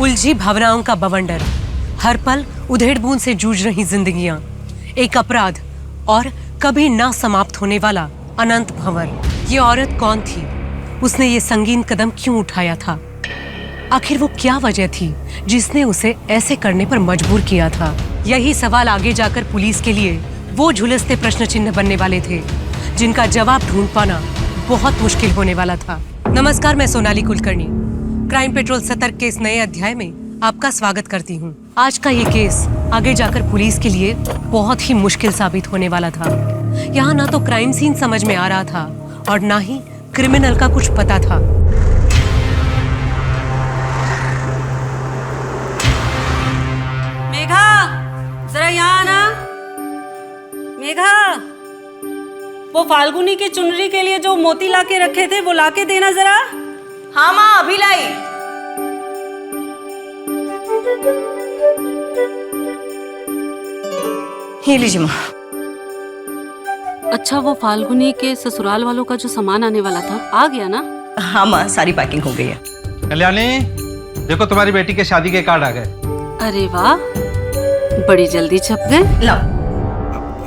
उलझी भावनाओं का बवंडर, हर पल उधेड़ बूंद से जूझ रही जिंदगियां, एक अपराध और कभी ना समाप्त होने वाला अनंत भंवर। ये औरत कौन थी? उसने ये संगीन कदम क्यों उठाया था? आखिर वो क्या वजह थी जिसने उसे ऐसे करने पर मजबूर किया था? यही सवाल आगे जाकर पुलिस के लिए वो झुलसते प्रश्न चिन्ह बनने वाले थे, जिनका जवाब ढूंढ पाना बहुत मुश्किल होने वाला था। नमस्कार, मैं सोनाली कुलकर्णी क्राइम पेट्रोल सतर्क के इस नए अध्याय में आपका स्वागत करती हूँ। आज का ये केस आगे जाकर पुलिस के लिए बहुत ही मुश्किल साबित होने वाला था। यहाँ ना तो क्राइम सीन समझ में आ रहा था और ना ही क्रिमिनल का कुछ पता था। मेघा, जरा यहाँ आना। मेघा, वो फाल्गुनी की चुनरी के लिए जो मोती लाके रखे थे वो लाके देना जरा। हाँ माँ, अभी लाई। ये लीजिए माँ। अच्छा, वो फाल्गुनी के ससुराल वालों का जो सामान आने वाला था आ गया ना? हाँ माँ, सारी पैकिंग हो गई है। कल्याणी, देखो तुम्हारी बेटी के शादी के कार्ड आ गए। अरे वाह, बड़ी जल्दी छप गए। लाओ।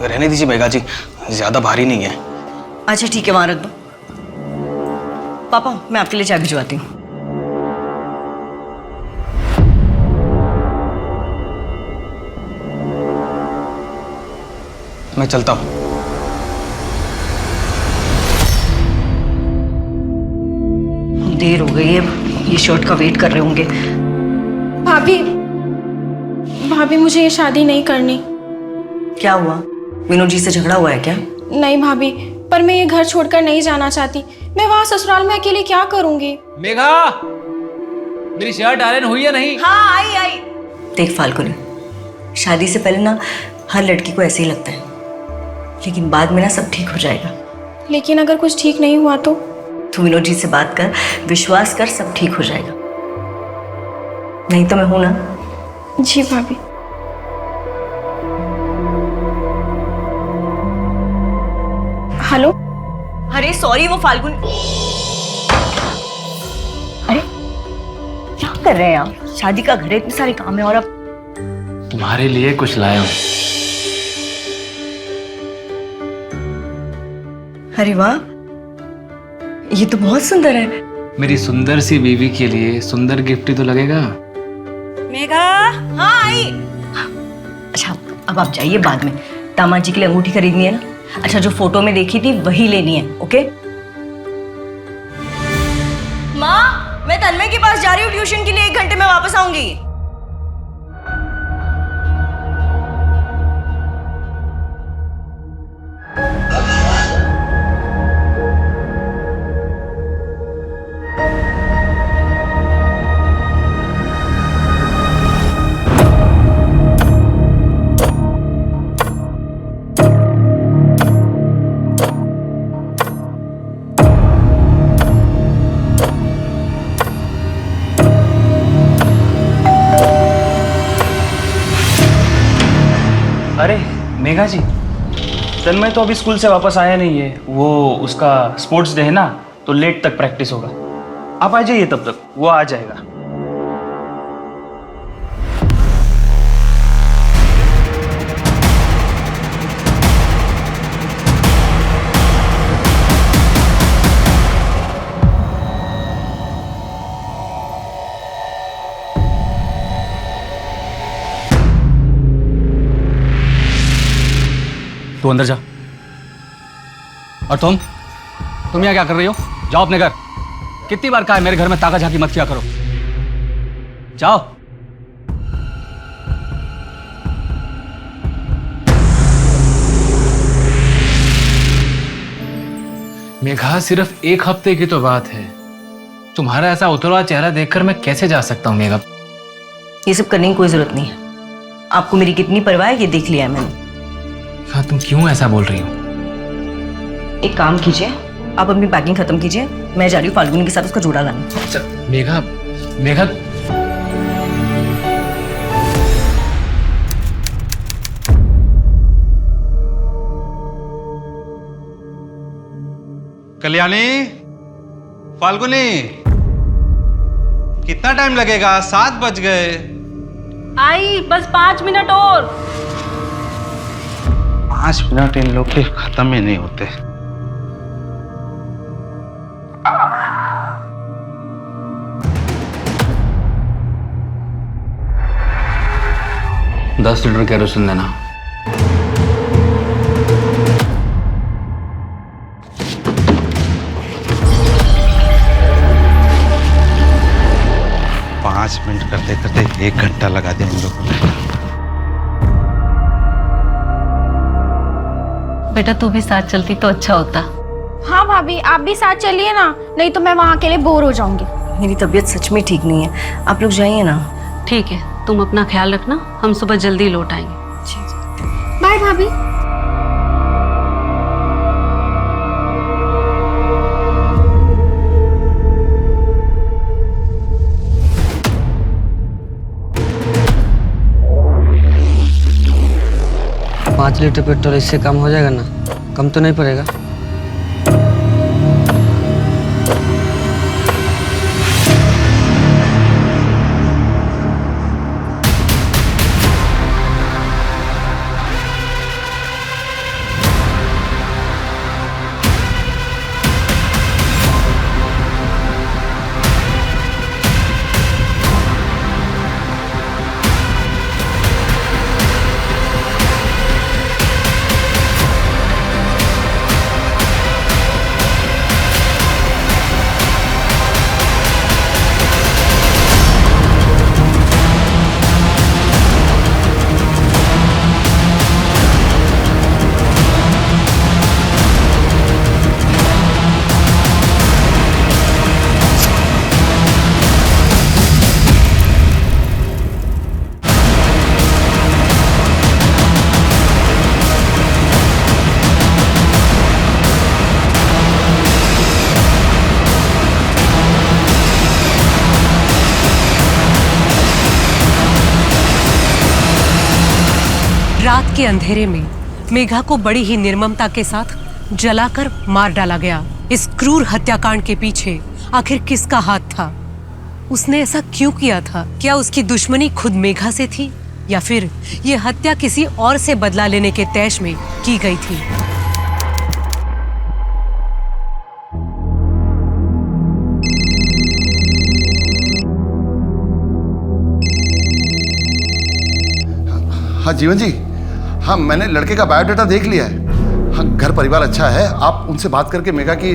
रहने दीजिए मेघा जी, ज्यादा भारी नहीं है। अच्छा ठीक है, वहां रख दो। पापा, मैं आपके लिए चाय भिजवाती हूँ। मैं चलता हूँ। देर हो गई है, ये शर्ट का वेट कर रहे होंगे। भाभी, भाभी मुझे ये शादी नहीं करनी। क्या हुआ? विनोद जी से झगड़ा हुआ है क्या? नहीं भाभी, पर मैं ये घर छोड़कर नहीं जाना चाहती। मैं वहाँ ससुराल में अकेले क्या करूँगी? मेघा, मेरी शर्ट आयरन हुई है नहीं? हाँ, आई। देख फाल्गुनी, शादी से पहले ना हर लड़की को ऐसे ही लगता है, लेकिन बाद में ना सब ठीक हो जाएगा। लेकिन अगर कुछ ठीक नहीं हुआ तो? तू विनोद जी से बात कर, विश्वास कर, सब ठीक हो जाएगा। नहीं तो मैं हूं ना। जी भाभी। हेलो। अरे सॉरी, वो फाल्गुन। अरे क्या कर रहे हैं आप? शादी का घर है, इतने सारे काम है और अब तुम्हारे लिए कुछ लाया हूं। अरे वाह, ये तो बहुत सुंदर है। मेरी सुंदर सी बीवी के लिए सुंदर गिफ्ट ही तो लगेगा। मेघा, हाँ आई। अच्छा, अब आप जाइए, बाद में दामाद जी के लिए अंगूठी खरीदनी है ना। अच्छा, जो फोटो में देखी थी वही लेनी है, ओके? माँ, मैं तन्मय के पास जा रही हूँ ट्यूशन के लिए, 1 घंटे में वापस आऊंगी। अरे मेघा जी, तन्मय तो अभी स्कूल से वापस आया नहीं है। वो उसका स्पोर्ट्स डे है ना, तो लेट तक प्रैक्टिस होगा। आप आ जाइए, तब तक वो आ जाएगा। तू अंदर जा। और तुम यहाँ क्या कर रही हो? जाओ अपने घर। कितनी बार कहा है मेरे घर में ताका झाकी मत किया करो। जाओ। मेघा, सिर्फ 1 हफ्ते की तो बात है। तुम्हारा ऐसा उतरा चेहरा देखकर मैं कैसे जा सकता हूँ मेघा? ये सब करने की कोई जरूरत नहीं है। आपको मेरी कितनी परवाह है ये देख लिया है मैंने। हाँ, तुम क्यों ऐसा बोल रही हो? एक काम कीजिए, आप अपनी पैकिंग खत्म कीजिए, मैं जा रही हूँ फाल्गुनी के साथ उसका जोड़ा लाने। अच्छा, मेघा, मेघा, कल्याणी, फाल्गुनी, कितना टाइम लगेगा? 7 बज गए। आई बस 5 मिनट और। 5 मिनट इन लोग के खत्म ही नहीं होते। दस लीटर केरोसिन देना। पाँच मिनट करते करते 1 घंटा लगा दिया इन लोगों ने। बेटा तू भी साथ चलती तो अच्छा होता। हाँ भाभी, आप भी साथ चलिए ना, नहीं तो मैं वहाँ अकेले बोर हो जाऊंगी। मेरी तबीयत सच में ठीक नहीं है, आप लोग जाइए ना। ठीक है, तुम अपना ख्याल रखना, हम सुबह जल्दी लौट आएंगे। बाय भाभी। पाँच लीटर पेट्रोल इससे कम हो जाएगा ना? कम तो नहीं पड़ेगा? रात के अंधेरे में मेघा को बड़ी ही निर्ममता के साथ जलाकर मार डाला गया। इस क्रूर हत्याकांड के पीछे आखिर किसका हाथ था? उसने ऐसा क्यों किया था? क्या उसकी दुश्मनी खुद मेघा से थी या फिर ये हत्या किसी और से बदला लेने के तैश में की गई थी? हाँ जीवन जी, हाँ मैंने लड़के का बायोडाटा देख लिया है। हाँ घर परिवार अच्छा है, आप उनसे बात करके मेघा की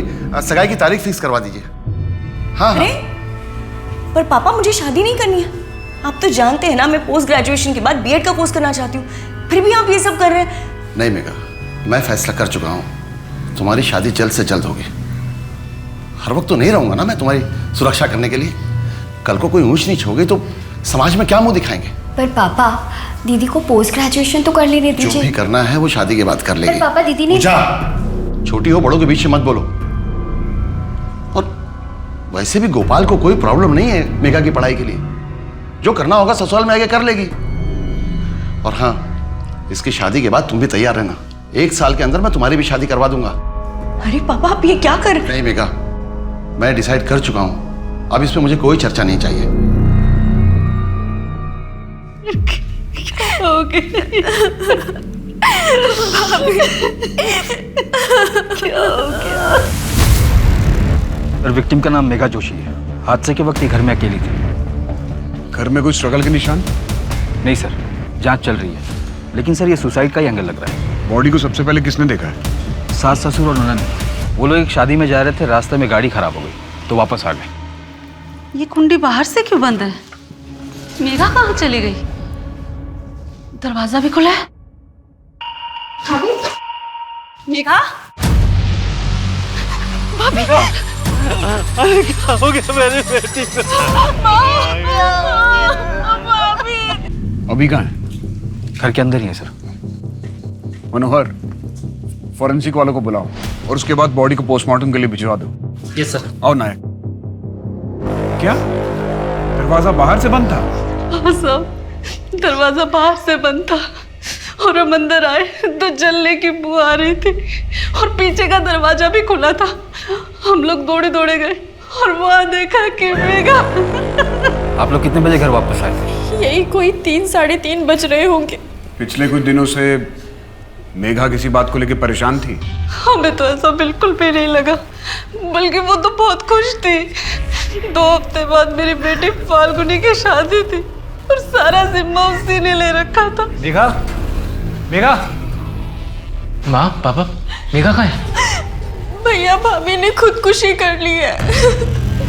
सगाई की तारीख फिक्स करवा दीजिए। हाँ अरे पर पापा मुझे शादी नहीं करनी है। आप तो जानते हैं ना मैं पोस्ट ग्रेजुएशन के बाद बीएड का कोर्स करना चाहती हूँ, फिर भी आप ये सब कर रहे हैं। नहीं मेघा, मैं फैसला कर चुका हूँ, तुम्हारी शादी जल्द से जल्द होगी। हर वक्त तो नहीं रहूंगा ना मैं तुम्हारी सुरक्षा करने के लिए। कल को कोई ऊंच नीच हो गई तो समाज में क्या मुंह दिखाएंगे? पर पापा दीदी को पोस्ट ग्रेजुएशन तो कर लेने दीजिए। जो भी करना है वो शादी के बाद कर लेगी। पर पापा दीदी ने छोटी हो बड़ों के बीच में मत बोलो। और वैसे भी गोपाल को कोई प्रॉब्लम नहीं है मेघा की पढ़ाई के लिए। जो करना होगा ससुराल में आगे कर लेगी। और हाँ, इसकी शादी के बाद तुम भी तैयार रहना। 1 साल के अंदर मैं तुम्हारी भी शादी करवा दूंगा। अरे पापा आप ये क्या कर रहे हैं? नहीं मेघा, मैं डिसाइड कर चुका हूं, अब इसमें मुझे कोई चर्चा नहीं चाहिए। और विक्टिम का नाम मेघा जोशी है। हादसे के वक्त ये घर में अकेली थी। घर में कोई स्ट्रगल के निशान? नहीं सर, जांच चल रही है, लेकिन सर ये सुसाइड का ही एंगल लग रहा है। बॉडी को सबसे पहले किसने देखा है? सास ससुर और ननद। वो लोग एक शादी में जा रहे थे, रास्ते में गाड़ी खराब हो गई तो वापस आ गए। ये कुंडी बाहर से क्यों बंद है? मेघा कहाँ चली गई? दरवाजा भी खुला है। मेघा, भाभी क्या हो गया मेरी बेटी को? अभी कहाँ है? घर के अंदर ही है सर। मनोहर, फॉरेंसिक वालों को बुलाओ और उसके बाद बॉडी को पोस्टमार्टम के लिए भिजवा दो। Yes sir. आओ नायक। क्या दरवाजा बाहर से बंद था? हाँ साहब, दरवाजा बाहर से बंद था और हम अंदर आए तो जलने की बू आ रही थी और पीछे का दरवाजा भी खुला था। हम लोग दौड़े दौड़े गए और वहाँ देखा कि मेघा। आप लोग कितने बजे घर वापस आए थे? यही कोई 3 साढ़े 3 बज रहे होंगे। पिछले कुछ दिनों से मेघा किसी बात को लेकर परेशान थी? हमें तो ऐसा बिल्कुल भी नहीं लगा, बल्कि वो तो बहुत खुश थी। 2 हफ्ते बाद मेरी बेटी फाल्गुनी की शादी थी और सारा जिम्मा उसी ने ले रखा था। मेघा, मेघा, माँ, पापा, मेघा कहाँ है? भैया भाभी ने खुदकुशी कर ली है।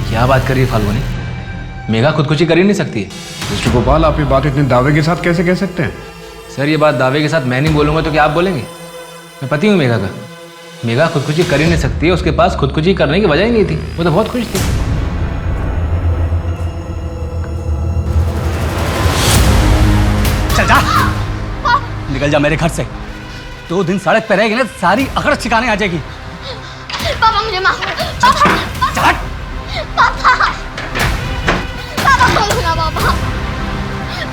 क्या बात कर रही है फाल्गुनी? मेघा खुदकुशी कर ही नहीं सकती है। मिस्टर गोपाल, आप ये बात इतने दावे के साथ कैसे कह सकते हैं? सर, ये बात दावे के साथ मैं नहीं बोलूंगा तो क्या आप बोलेंगे? मैं पति हूँ मेघा का। मेघा खुदकुशी कर ही नहीं सकती है, उसके पास खुदकुशी करने की वजह ही नहीं थी, वो तो बहुत खुश थी। चल जा, निकल जा मेरे घर से। 2 दिन सड़क पे रहेगी ना, सारी अकड़ छिकाने आ जाएगी। पापा मुझे माफ। पापा पापा पापा बोलो ना, पापा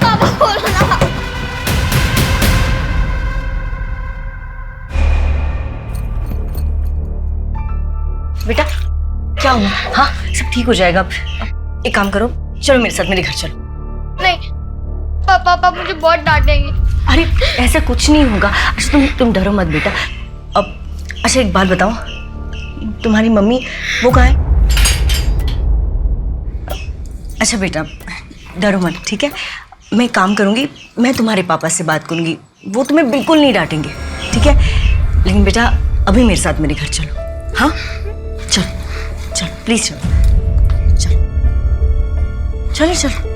पापा बोलो ना। बेटा क्या हुआ? हाँ, सब ठीक हो जाएगा। अब एक काम करो, चलो मेरे साथ मेरे घर चलो। नहीं पापा मुझे बहुत डांटेंगे। अरे ऐसा कुछ नहीं होगा। अच्छा तुम डरो मत बेटा। अब अच्छा एक बात बताओ, तुम्हारी मम्मी वो कहाँ है? अच्छा बेटा डरो मत, ठीक है? मैं काम करूँगी, मैं तुम्हारे पापा से बात करूँगी, वो तुम्हें बिल्कुल नहीं डांटेंगे, ठीक है? लेकिन बेटा अभी मेरे साथ मेरे घर चलो। हाँ चलो चलो प्लीज चलो चलो चलो चलो।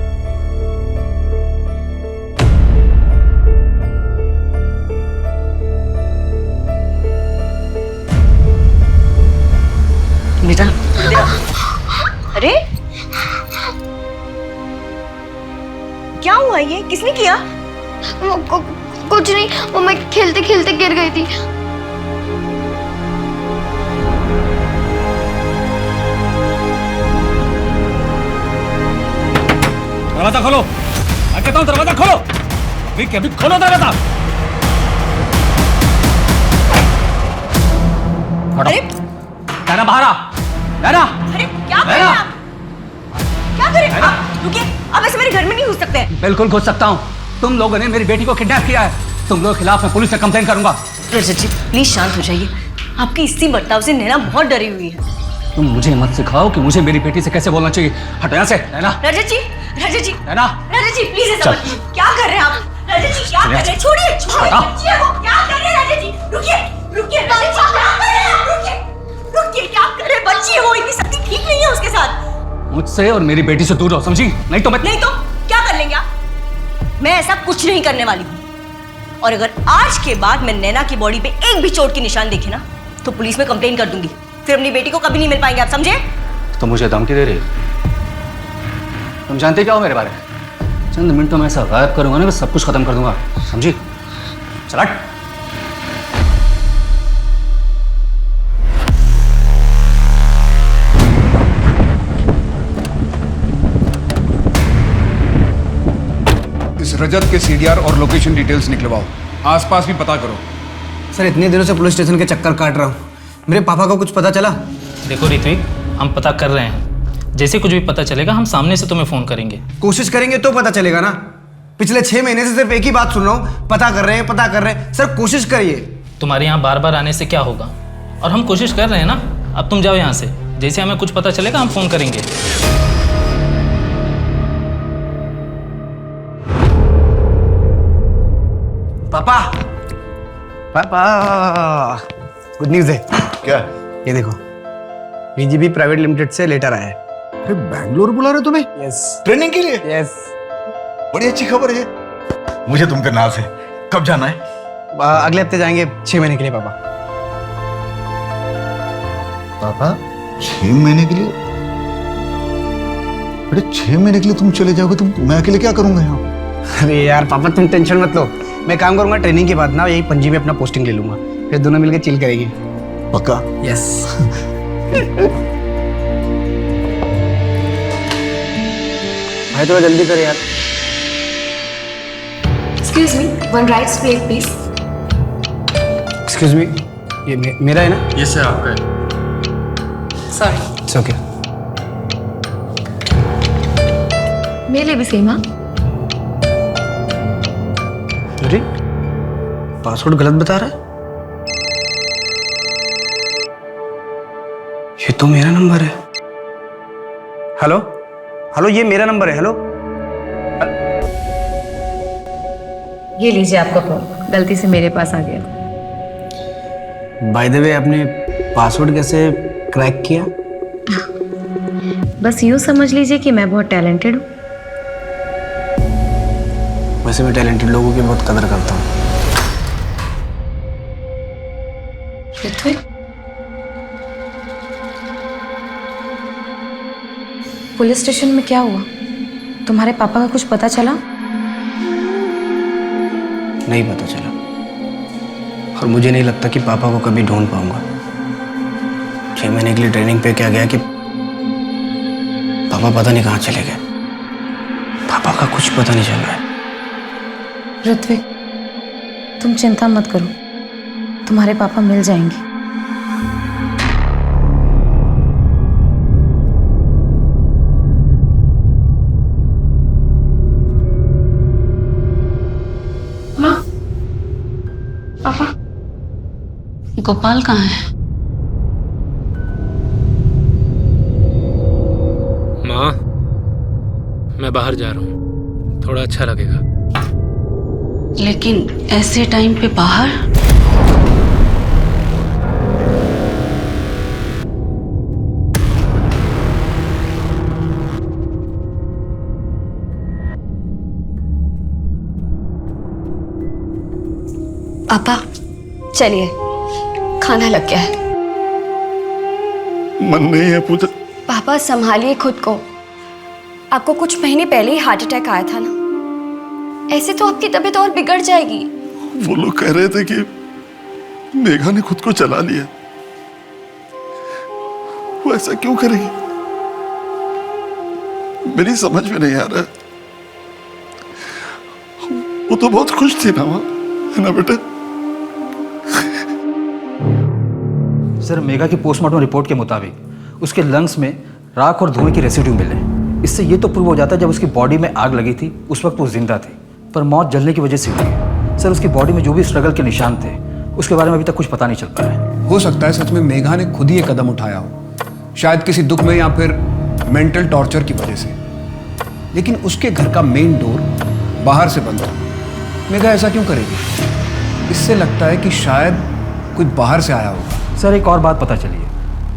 बेटा अरे क्या हुआ? ये किसने किया? कुछ नहीं, वो मैं खेलते खेलते गिर गई थी। दरवाजा खोलो, मैं कहता हूँ दरवाजा खोलो, अभी के अभी खोलो दरवाजा। अरे नैना बाहर आ, नैना। अरे क्या कर रहे हैं आप? क्या कर रहे हैं आप? रुकिए, आप ऐसे मेरे घर में नहीं घुस सकते। बिल्कुल घुस सकता हूँ। तुम लोगों ने मेरी बेटी को किडनैप किया है, तुम लोगों के खिलाफ मैं पुलिस से कंप्लेंट करूंगा। रजत जी प्लीज शांत हो जाइए, आपकी इसी बर्ताव से नैना बहुत डरी हुई है। तुम मुझे मत सिखाओ कि मुझे मेरी बेटी से कैसे बोलना चाहिए। हटो यहाँ से नैना। रजत जी नैना, रजत जी प्लीज ऐसा मत। क्या कर रहे हैं आप? रजत जी क्या कर रहे हैं? छोड़िए छोड़िए बच्चियों को। क्या कर रहे हैं रजत जी? रुकिए रुकिए रजत जी, क्या कर रहे हैं आप? रुकिए रुकिए, क्या कर रहे हैं? बच्ची हो, इतनी सख्ती ठीक नहीं है उसके साथ। मुझसे और मेरी बेटी से दूर रहो, समझी? नहीं तो क्या कर लेंगे आप? मैं ऐसा कुछ नहीं करने वाली हूँ, और अगर आज के बाद मैं नैना की बॉडी पे एक भी चोट के निशान देखे ना तो पुलिस में कंप्लेन कर दूंगी। फिर अपनी बेटी को कभी नहीं मिल पाएंगे, आप समझे? तुम मुझे धमकी दे रही हो? तुम जानते क्या हो मेरे बारे में? चंद मिनटों में ऐसा गायब करूंगा ना, मैं सब कुछ खत्म कर दूंगा, समझी? चल हट। इस रजत के सीडीआर और लोकेशन डिटेल्स निकलवाओ, आसपास भी पता करो। सर इतने दिनों से पुलिस स्टेशन के चक्कर काट रहा हूँ, मेरे पापा को कुछ पता चला? देखो ऋत्विक, हम पता कर रहे हैं, जैसे कुछ भी पता चलेगा हम सामने से तुम्हें फोन करेंगे। कोशिश करेंगे तो पता चलेगा ना। पिछले 6 महीने से सिर्फ एक ही बात सुन रहा हूँ, पता कर रहे हैं। सर कोशिश करिए। तुम्हारे यहाँ बार बार आने से क्या होगा, और हम कोशिश कर रहे हैं ना। अब तुम जाओ यहाँ से, जैसे हमें कुछ पता चलेगा हम फोन करेंगे। पापा गुड न्यूज है। क्या? ये देखो, बीजीबी प्राइवेट लिमिटेड से लेटर आया है। अरे बैंगलोर बुला रहे तुम्हें? यस। ट्रेनिंग के लिए? यस। बड़ी अच्छी खबर है, मुझे तुम पे नाज है। कब जाना है? अगले हफ्ते जाएंगे 6 महीने के लिए पापा। पापा 6 महीने के लिए? अरे 6 महीने के लिए तुम चले जाओगे, मैं अकेले क्या करूंगा यहाँ? अरे यार पापा तुम टेंशन मत लो, मैं काम करूंगा, ट्रेनिंग के बाद ना यही पणजी में अपना पोस्टिंग ले लूंगा, फिर दोनों मिलकर चिल करेंगे। पक्का? यस। भाई थोड़ा जल्दी कर यार। Excuse me, one rice plate please. Excuse me, ये मेरा है ना? ये सर आपका है। Sorry. It's okay. मेरे लिए भी सेम। हाँ अरे पासवर्ड गलत बता रहा है। ये तो मेरा नंबर है। हेलो हेलो, ये मेरा नंबर है। हेलो, ये लीजिए आपका फोन, गलती से मेरे पास आ गया। बाय द वे, आपने पासवर्ड कैसे क्रैक किया? बस यूँ समझ लीजिए कि मैं बहुत टैलेंटेड हूँ। वैसे मैं टैलेंटेड लोगों की बहुत कदर करता हूँ। ऋत्विक, पुलिस स्टेशन में क्या हुआ? तुम्हारे पापा का कुछ पता चला? नहीं पता चला, और मुझे नहीं लगता कि पापा को कभी ढूंढ पाऊंगा। 6 महीने के लिए ट्रेनिंग पे क्या गया कि पापा पता नहीं कहाँ चले गए। पापा का कुछ पता नहीं चल रहा है। ऋत्विक, तुम चिंता मत करो, तुम्हारे पापा मिल जाएंगे। माँ, पापा, गोपाल कहाँ है? माँ, मैं बाहर जा रहा हूँ, थोड़ा अच्छा लगेगा। लेकिन ऐसे टाइम पे बाहर? पापा चलिए, खाना लग गया है। मन नहीं है पूजा। पापा संभालिए खुद को। आपको कुछ महीने पहले ही हार्ट अटैक आया था ना, ऐसे तो आपकी तबीयत और बिगड़ जाएगी। वो लोग कह रहे थे कि मेघा ने खुद को चला लिया। वो ऐसा क्यों करेगी? मेरी समझ में नहीं आ रहा है। वो तो बहुत खुश थी ना, है ना बेटा? सर, मेघा की पोस्टमार्टम रिपोर्ट के मुताबिक उसके लंग्स में राख और धुएं की रेसिड्यू मिले। इससे ये तो प्रूव हो जाता है जब उसकी बॉडी में आग लगी थी उस वक्त वो जिंदा थी, पर मौत जलने की वजह से हुई है। सर, उसकी बॉडी में जो भी स्ट्रगल के निशान थे उसके बारे में अभी तक कुछ पता नहीं चल पाया है। हो सकता है सच में मेघा ने खुद ही ये कदम उठाया हो, शायद किसी दुख में या फिर मेंटल टॉर्चर की वजह से। लेकिन उसके घर का मेन डोर बाहर से बंद था। मेघा ऐसा क्यों करेगी? इससे लगता है कि शायद कोई बाहर से आया होगा। सर, एक और बात पता चली है।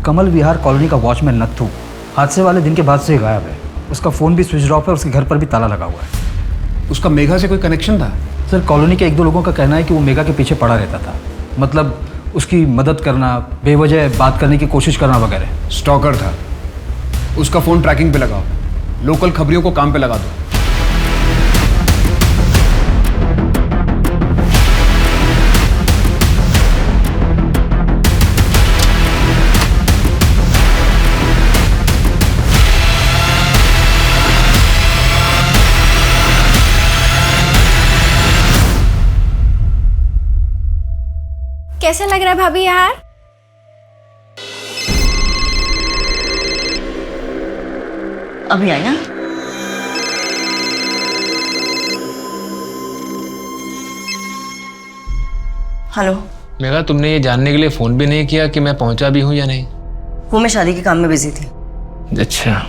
कमल विहार कॉलोनी का वॉचमैन नत्थू हादसे वाले दिन के बाद से गायब है। उसका फ़ोन भी स्विच ऑफ है, उसके घर पर भी ताला लगा हुआ है। उसका मेघा से कोई कनेक्शन था? सर, कॉलोनी के 1-2 लोगों का कहना है कि वो मेघा के पीछे पड़ा रहता था, मतलब उसकी मदद करना, बेवजह बात करने की कोशिश करना वगैरह। स्टॉकर था। उसका फ़ोन ट्रैकिंग पे लगाओ, लोकल खबरियों को काम पे लगा दो। कैसा लग रहा है भाभी यार? अभी आई ना? हेलो। मेघा, तुमने ये जानने के लिए फ़ोन भी नहीं किया कि मैं पहुंचा भी हूं या नहीं? वो मैं शादी के काम में बिजी थी। अच्छा,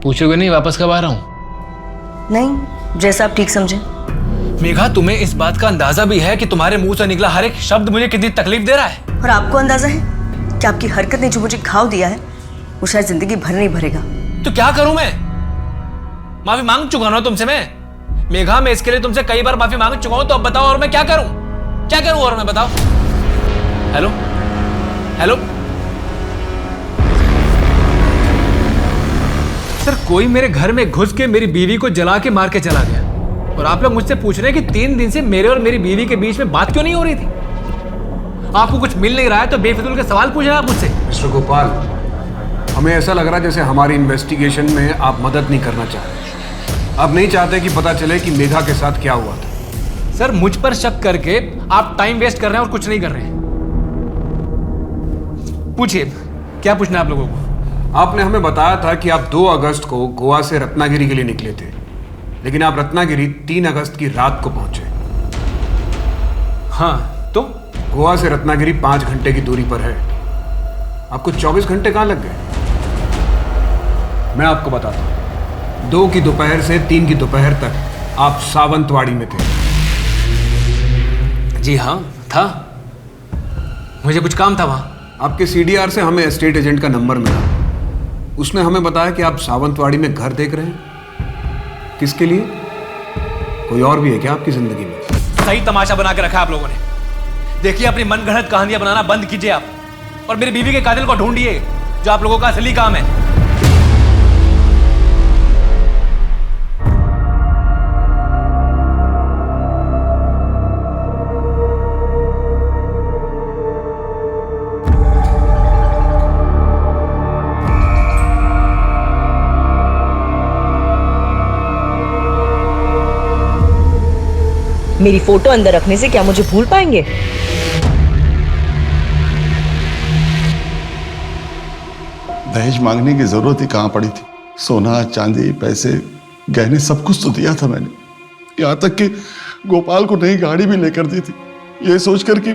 पूछोगे नहीं वापस कब आ रहा हूं? नहीं, जैसा आप ठीक समझे। मेघा, तुम्हें इस बात का अंदाजा भी है कि तुम्हारे मुंह से निकला हर एक शब्द मुझे कितनी तकलीफ दे रहा है? और आपको अंदाजा है कि आपकी हरकत ने जो मुझे घाव दिया है वो शायद जिंदगी भर नहीं भरेगा। तो क्या करूं मैं? माफी मांग चुका ना तुमसे मैं। मेघा, मैं इसके लिए तुमसे कई बार माफी मांग चुका हूं, तो अब बताओ और मैं क्या करूं? क्या करूं और मैं, बताओ। हेलो हेलो सर, कोई मेरे घर में घुस के मेरी बीवी को जला के मार के चला गया, और आप लोग मुझसे पूछ रहे हैं कि 3 दिन से मेरे और मेरी बीवी के बीच में बात क्यों नहीं हो रही थी? आपको कुछ मिल नहीं रहा है तो बेफिजूल के सवाल पूछ रहे हैं आप मुझसे। मिस्टर गोपाल, हमें ऐसा लग रहा है जैसे हमारी इन्वेस्टिगेशन में आप मदद नहीं करना चाह रहे। आप नहीं चाहते कि पता चले कि मेघा के साथ क्या हुआ था। सर, मुझ पर शक करके आप टाइम वेस्ट कर रहे हैं और कुछ नहीं कर रहे हैं। पूछिए, क्या पूछना है आप लोगों को? आपने हमें बताया था कि आप 2 अगस्त को गोवा से रत्नागिरी के लिए निकले थे, लेकिन आप रत्नागिरी 3 अगस्त की रात को पहुंचे। हाँ तो गोवा से रत्नागिरी 5 घंटे की दूरी पर है। आपको 24 घंटे कहाँ लग गए? मैं आपको बताता हूं, 2 की दोपहर से 3 की दोपहर तक आप सावंतवाड़ी में थे। जी हाँ था, मुझे कुछ काम था वहां। आपके सीडीआर से हमें एस्टेट एजेंट का नंबर मिला। उसने हमें बताया कि आप सावंतवाड़ी में घर देख रहे हैं। किसके लिए? कोई और भी है क्या आपकी जिंदगी में? सही तमाशा बना के रखा है आप लोगों ने। देखिए, अपनी मनगढ़ंत कहानियां बनाना बंद कीजिए आप, और मेरी बीवी के कातिल को ढूंढिए, जो आप लोगों का असली काम है। मेरी फोटो अंदर रखने से क्या मुझे भूल पाएंगे? दहेज मांगने की जरूरत ही कहां पड़ी थी? सोना, चांदी, पैसे, गहने सब कुछ तो दिया था मैंने। यहां तक कि गोपाल को नई गाड़ी भी लेकर दी थी, ये सोचकर कि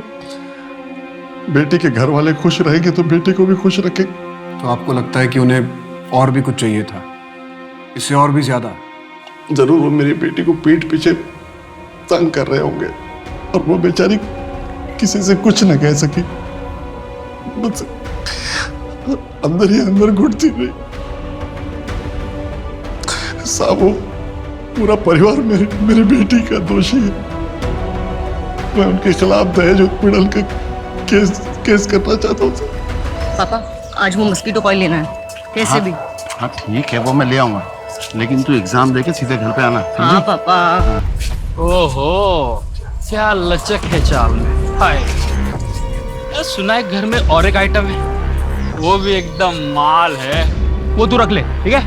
बेटी के घर वाले खुश रहेंगे तो बेटे को भी खुश रखेंगे। तो आपको लगता है कि उन्हें और भी कुछ चाहिए था, इससे और भी ज्यादा? जरूर वो मेरी बेटी को पीठ पीछे तंग कर रहे होंगे, और वो बेचारी किसी से कुछ न कह सकी, मुझसे अंदर ही अंदर घुटती रही। साहब, वो पूरा परिवार मेरी बेटी का दोषी है। मैं उनके खिलाफ दहेज उत्पीड़न का केस करना चाहता हूँ। पापा, आज वो मस्कीटो कॉइल लेना है, कैसे भी। हाँ ठीक है, वो मैं ले आऊंगा, लेकिन तू एग्जाम देके सीधे घर पे आना। हाँ पापा। ओहो, क्या लचक है चाल में। हाय, सुना है घर में और एक आइटम है, वो भी एकदम माल है। वो तू रख ले, ठीक है?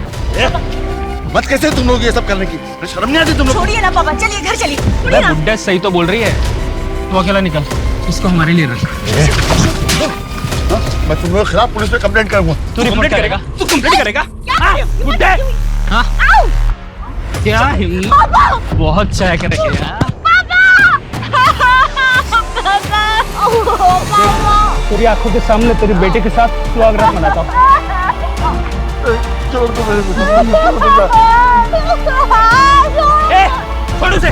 मत कैसे तुम लोग ये सब करने की, शर्म नहीं आती तुम लोग? छोड़िए ना पापा, चलिए घर चलिए। बुड्ढा सही तो बोल रही है, तू अकेला निकल, इसको हमारे लिए रख। मैं तुम्हारे खिलाफ पुलिस में कंप्लेंट करूंगा। तू कंप्लेंट करेगा? तू कंप्लेंट करेगा? बुड्ढे! क्या हिम्मत, बहुत चाय करेंगे यार। तेरी आंखों के सामने तेरी बेटे के साथ स्वागत मनाता हूँ। छोड़ दो मेरे छोड़ उसे,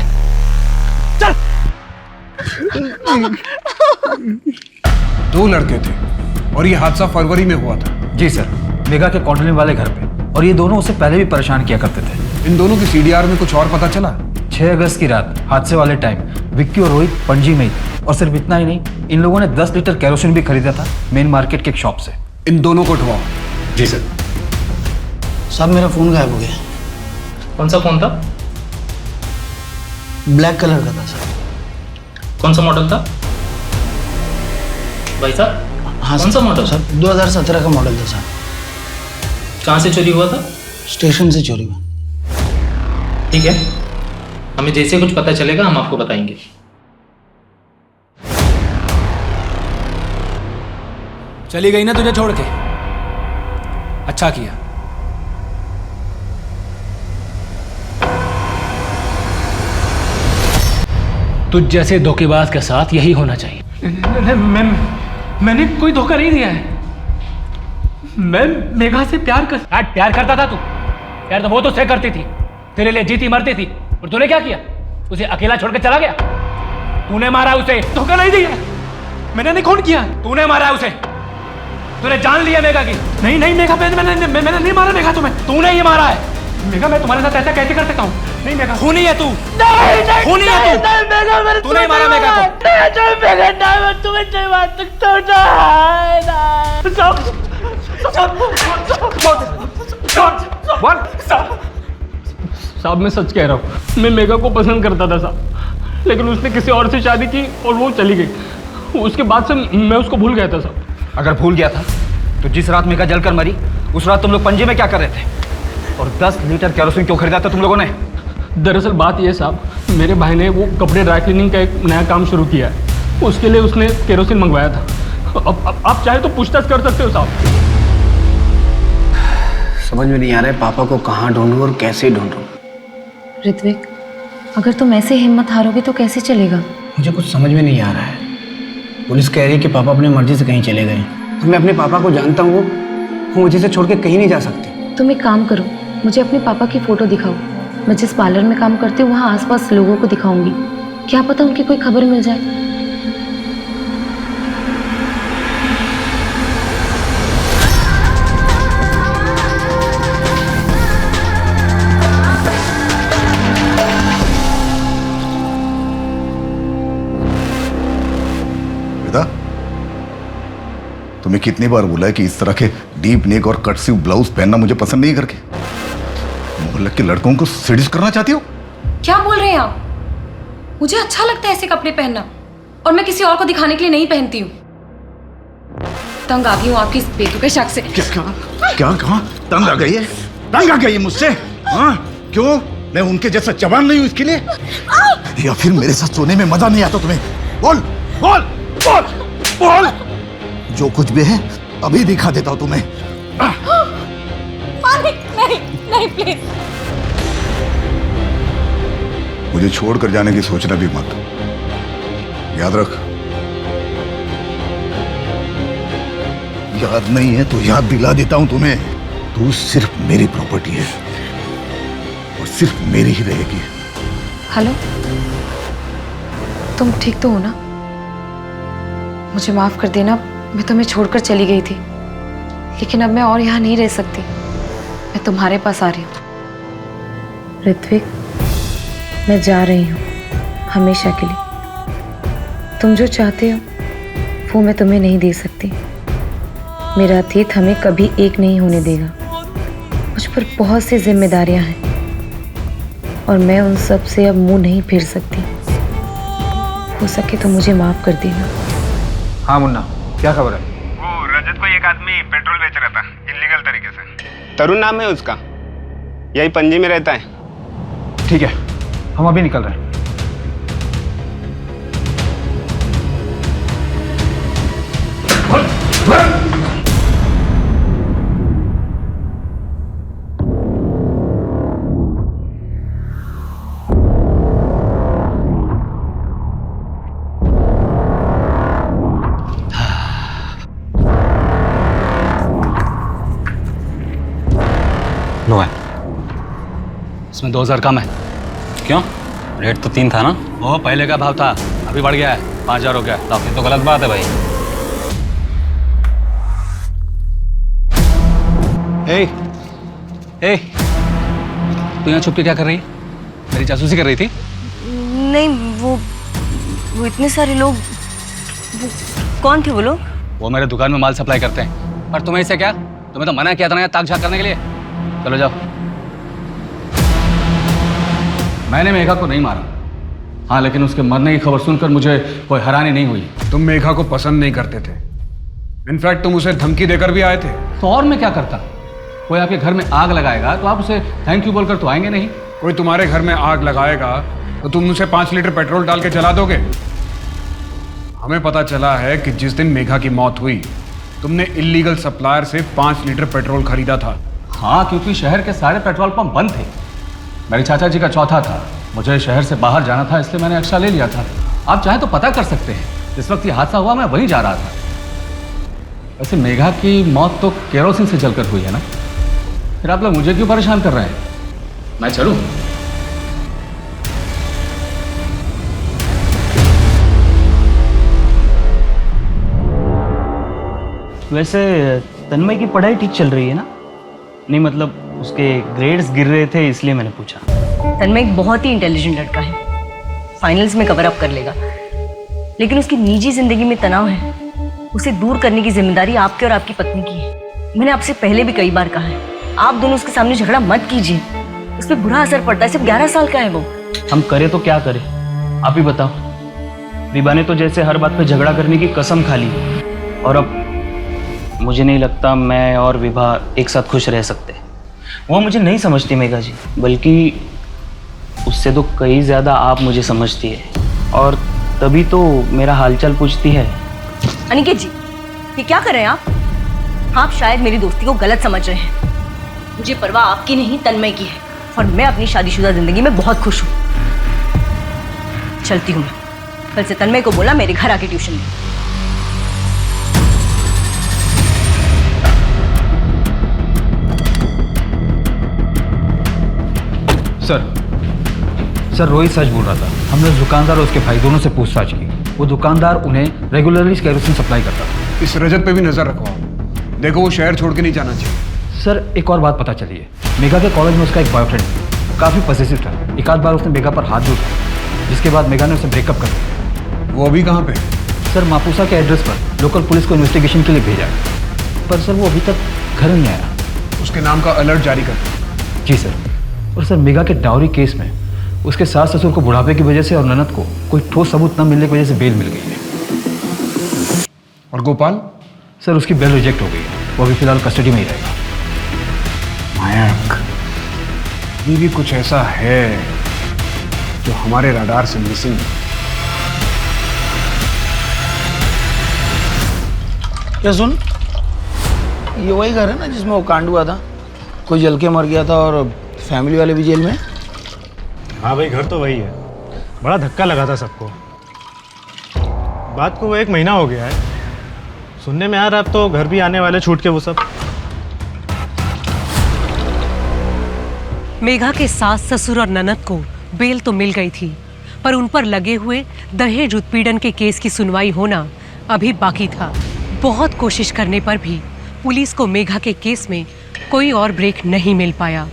चल। 2 लड़के थे और ये हादसा फरवरी में हुआ था। जी सर, मेगा के कॉलोनी वाले घर पे, और ये दोनों उससे पहले भी परेशान किया करते थे। इन दोनों की सीडीआर में कुछ और पता चला? 6 अगस्त की रात हादसे वाले टाइम विक्की और रोहित पणजी में ही, और सिर्फ इतना ही नहीं, इन लोगों ने 10 लीटर केरोसिन भी खरीदा था मेन मार्केट के एक शॉप से। इन दोनों को उठवाओ। जी सर। साहब, मेरा फोन गायब हो गया। कौन सा फोन था? ब्लैक कलर का था सर। कौन सा मॉडल था भाई साहब? हाँ कौन सा मॉडल? सर 2017 का मॉडल था सर। कहाँ से चोरी हुआ था? स्टेशन से चोरी हुआ। ठीक है, हमें जैसे कुछ पता चलेगा हम आपको बताएंगे। चली गई ना तुझे छोड़ के? अच्छा किया। तुझ जैसे धोखेबाज के साथ यही होना चाहिए। मैंने कोई धोखा नहीं दिया है। मैं मेघा से प्यार करता था। तू प्यार तो वो तो से करती थी, तेरे लिए जीती मरती थी, और तूने क्या किया? उसे अकेला छोड़ के चला गया। तूने मारा उसे, धोखा नहीं दिया। मैंने नहीं, खून किया। तूने मारा उसे, तूने जान लिया मेघा की। नहीं मेघा, मैंने नहीं मारा मेघा तुम्हें, तूने ही मारा है। मेघा, मैं तुम्हारे साथ ऐसा कैसे कर सकता हूँ? नहीं मेघा, खूनी है तू। खूनी है तू। तूने ही मारा मेघा को। तुम्हें नहीं मार सकता। साहब, मैं सच कह रहा हूँ, मैं मेघा को पसंद करता था साहब, लेकिन उसने किसी और से शादी की और वो चली गई। उसके बाद से मैं उसको भूल गया था साहब। अगर भूल गया था तो जिस रात मेघा जलकर मरी, उस रात तुम लोग पणजी में क्या कर रहे थे? और 10 लीटर केरोसिन क्यों खरीदा था तुम लोगों ने? दरअसल बात यह साहब, मेरे भाई ने वो कपड़े ड्राई क्लीनिंग का एक नया काम शुरू किया है, उसके लिए उसने केरोसिन मंगवाया था। अब आप चाहे तो पूछताछ कर सकते हो साहब। समझ में नहीं आ रहा है पापा को कहाँ ढूंढूं और कैसे ढूंढूं। ऋत्विक, अगर तुम ऐसे हिम्मत हारोगे तो कैसे चलेगा? मुझे कुछ समझ में नहीं आ रहा है। पुलिस कह रही है कि पापा अपनी मर्जी से कहीं चले गए। तो मैं अपने पापा को जानता हूँ, वो मुझे से छोड़ के कहीं नहीं जा सकते। तुम एक काम करो, मुझे अपने पापा की फ़ोटो दिखाओ। मैं जिस पार्लर में काम करती हूँ वहाँ आसपास लोगों को दिखाऊंगी, क्या पता उनकी कोई खबर मिल जाए। तुम्हें कितनी बार बोला है कि इस तरह के डीप नेक और कट स्लीव ब्लाउज पहनना मुझे पसंद नहीं करके। मोहल्ले के लड़कों को सीडीज करना चाहती हो? क्या बोल रहे हैं आप? मुझे अच्छा लगता है ऐसे कपड़े पहनना, और मैं किसी और को दिखाने के लिए नहीं पहनती हूँ। तंग आ गई हूँ आपकी इस बेतुके शक से। क्या कहा? तंग आ गई है? तंग आ गई है मुझसे? हाँ, क्यों? मैं उनके जैसा जवान नहीं हूँ इसके लिए? या फिर मेरे साथ सोने में मजा नहीं आता तुम्हें? बोल बोल बोल बोल। जो कुछ भी है अभी दिखा देता हूं तुम्हें। नहीं नहीं प्लीज। मुझे छोड़कर जाने की सोचना भी मत, याद रख। याद नहीं है तो याद दिला देता हूं तुम्हें। तू सिर्फ मेरी प्रॉपर्टी है और सिर्फ मेरी ही रहेगी। हेलो, तुम ठीक तो हो ना? मुझे माफ कर देना, मैं तुम्हें छोड़कर चली गई थी, लेकिन अब मैं और यहाँ नहीं रह सकती। मैं तुम्हारे पास आ रही हूँ। ऋत्विक, मैं जा रही हूँ हमेशा के लिए। तुम जो चाहते हो वो मैं तुम्हें नहीं दे सकती। मेरा अतीत हमें कभी एक नहीं होने देगा। मुझ पर बहुत सी जिम्मेदारियां हैं और मैं उन सब से अब मुंह नहीं फेर सकती। हो सके तो मुझे माफ कर देना। हाँ मुन्ना, क्या खबर है? वो रजत को एक आदमी पेट्रोल बेच रहा था इलीगल तरीके से। तरुण नाम है उसका, यही पणजी में रहता है। ठीक है, हम अभी निकल रहे हैं। लो है, इसमें 2000 कम है। क्यों? रेट तो 3 था ना? वो पहले का भाव था, अभी बढ़ गया है, 5000 हो गया। ये तो गलत बात है भाई। ए, तू यहाँ छुप के क्या कर रही है? मेरी जासूसी कर रही थी? नहीं, वो इतने सारे लोग, वो कौन थे वो लोग? वो मेरे दुकान में माल सप्लाई करते हैं। पर तुम्हें इससे क्या? तुम्हें तो मना किया था ना ताक झाक करने के लिए। चलो जाओ। मैंने मेघा को नहीं मारा, हाँ, लेकिन उसके मरने की खबर सुनकर मुझे कोई हैरानी नहीं हुई। तुम मेघा को पसंद नहीं करते थे, इनफैक्ट तुम उसे धमकी देकर भी आए थे। तो और मैं क्या करता? कोई आपके घर में आग लगाएगा तो आप उसे थैंक यू बोलकर तो आएंगे नहीं। कोई तुम्हारे घर में आग लगाएगा तो तुम उसे 5 लीटर पेट्रोल डाल के जला दोगे। हमें पता चला है कि जिस दिन मेघा की मौत हुई तुमने इलीगल सप्लायर से 5 लीटर पेट्रोल खरीदा था। हाँ, क्योंकि शहर के सारे पेट्रोल पंप बंद थे। मेरे चाचा जी का चौथा था, मुझे शहर से बाहर जाना था, इसलिए मैंने एक्स्ट्रा ले लिया था। आप चाहें तो पता कर सकते हैं, जिस वक्त ये हादसा हुआ मैं वहीं जा रहा था। वैसे मेघा की मौत तो केरोसिन से जलकर हुई है ना, फिर आप लोग मुझे क्यों परेशान कर रहे हैं? मैं चलूं? वैसे तन्मय की पढ़ाई ठीक चल रही है ना? नहीं, मतलब उसके ग्रेड्स गिर रहे थे इसलिए मैंने पूछा। तन्मय एक बहुत ही इंटेलिजेंट लड़का है, फाइनल्स में कवर अप कर लेगा, लेकिन उसकी निजी जिंदगी में तनाव है। उसे दूर करने की जिम्मेदारी आपके और आपकी पत्नी की है। मैंने आपसे पहले भी कई बार कहा है, आप दोनों उसके सामने झगड़ा मत कीजिए, उस पर बुरा असर पड़ता है। सिर्फ 11 साल का है वो। हम करें तो क्या करें, आप ही बताओ। रिबा ने तो जैसे हर बात पे झगड़ा करने की कसम खा ली, और अब मुझे नहीं लगता मैं और विभा एक साथ खुश रह सकते। वो मुझे नहीं समझती मेघा जी, बल्कि उससे तो कई ज़्यादा आप मुझे समझती है, और तभी तो मेरा हालचाल पूछती है। अनिकेत जी, ये क्या कर रहे हैं आप? आप शायद मेरी दोस्ती को गलत समझ रहे हैं। मुझे परवाह आपकी नहीं तन्मय की है, और मैं अपनी शादीशुदा जिंदगी में बहुत खुश हूँ। चलती हूँ मैं। कल से तन्मय को बोला मेरे घर आके ट्यूशन दे। सर रोहित सच बोल रहा था। हमने उस दुकानदार और उसके भाई दोनों से पूछताछ की। वो दुकानदार उन्हें रेगुलरली केरोसिन सप्लाई करता था। इस रजत पे भी नजर रखवाओ, देखो वो शहर छोड़ के नहीं जाना चाहिए। सर एक और बात पता चली है, मेघा के कॉलेज में उसका एक बॉयफ्रेंड काफ़ी पॉसेसिव था। एक आध बार उसने मेघा पर हाथ भी उठाया, जिसके बाद मेघा ने उसे ब्रेकअप कर दिया। वो अभी कहाँ पे? सर मापुसा के एड्रेस पर लोकल पुलिस को इन्वेस्टिगेशन के लिए भेजा है, पर सर वो अभी तक घर नहीं आया। उसके नाम का अलर्ट जारी कर दो। जी सर। और सर मेघा के डाउरी केस में उसके सास ससुर को बुढ़ापे की वजह से और ननद को कोई ठोस सबूत न मिलने की वजह से बेल मिल गई है। और गोपाल? सर उसकी बेल रिजेक्ट हो गई है, वो अभी फिलहाल कस्टडी में ही रहेगा। मायक, ये भी कुछ ऐसा है जो हमारे रडार से मिसिंग है। क्या सुन, ये वही घर है ना जिसमें वो कांड हुआ था, कोई जल के मर गया था और फैमिली वाले भी जेल में? हाँ भाई, घर तो वही है। बड़ा धक्का लगा था सबको। बात को वो 1 महीना हो गया है। सुनने में आ रहा है अब तो घर भी आने वाले छूट के वो सब। मेघा के सास ससुर और ननद को बेल तो मिल गई थी, पर उन पर लगे हुए दहेज उत्पीड़न के केस की सुनवाई होना अभी बाकी था। बहुत कोशिश करने पर भी पुलिस को मेघा के केस में कोई और ब्रेक नहीं मिल पाया